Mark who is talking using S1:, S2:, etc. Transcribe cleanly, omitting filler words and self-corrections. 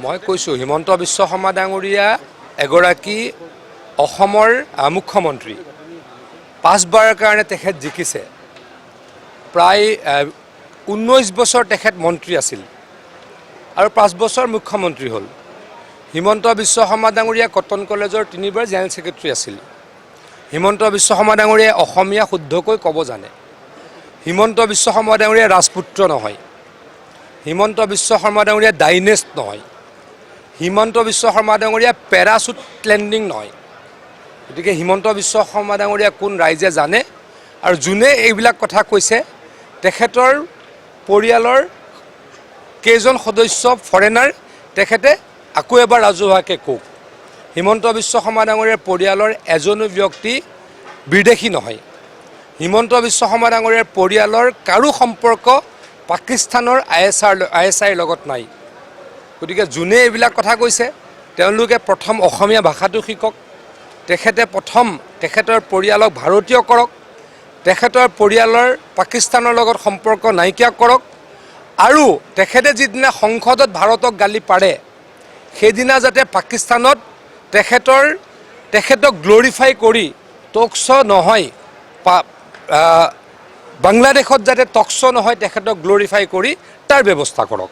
S1: মই কৈছোঁ হিমন্ত বিশ্ব শৰ্মা ডাঙৰীয়া এগৰাকী অসমৰ মুখ্যমন্ত্ৰী 5 বাৰৰ কাৰণে তেখেত জিকিছে প্ৰায় 19 বছৰ তেখেত মন্ত্ৰী আছিল আৰু 5 বছৰ মুখ্যমন্ত্ৰী হ'ল হিমন্ত বিশ্ব শৰ্মা ডাঙৰীয়া কটন কলেজৰ 3 বাৰ জেনেৰেল সেক্ৰেটাৰী আছিল হিমন্ত বিশ্ব শৰ্মা ডাঙৰীয়া অসমীয়া শুদ্ধকৈ ক'ব জানে হিমন্ত বিশ্ব শৰ্মা ডাঙৰীয়া ৰাজপুত্ৰ নহয় হিমন্ত বিশ্ব শৰ্মা ডাঙৰীয়া ডাইনেষ্ট নহয় হিমন্ত বিশ্ব শৰ্মা ডাঙৰীয়া পেৰাচুট লেণ্ডিং নহয় গতিকে হিমন্ত বিশ্ব শৰ্মা ডাঙৰীয়া কোন ৰাইজে জানে আৰু যোনে এইবিলাক কথা কৈছে তেখেতৰ পৰিয়ালৰ কেইজন সদস্য ফৰেনাৰ তেখেতে আকৌ এবাৰ ৰাজহুৱাকৈ কওক হিমন্ত বিশ্ব শৰ্মা ডাঙৰীয়াৰ পৰিয়ালৰ এজনো ব্যক্তি বিদেশী নহয় হিমন্ত বিশ্ব শৰ্মা ডাঙৰীয়াৰ পৰিয়ালৰ কাৰো সম্পৰ্ক পাকিস্তানৰ ISIৰ লগত নাই গতিকে যোনে এইবিলাক কথা কৈছে তেওঁলোকে প্ৰথম অসমীয়া ভাষাটো শিকক তেখেতে প্ৰথম তেখেতৰ পৰিয়ালক ভাৰতীয় কৰক তেখেতৰ পৰিয়ালৰ পাকিস্তানৰ লগত সম্পৰ্ক নাইকিয়া কৰক আৰু তেখেতে যিদিনা সংসদত ভাৰতক গালি পাৰে সেইদিনা যাতে পাকিস্তানত তেখেতক গ্লৰিফাই কৰি টক শ্ব' নহয় বাংলাদেশত যাতে টক শ্ব' নহয় তেখেতক গ্লৰিফাই কৰি তাৰ ব্যৱস্থা কৰক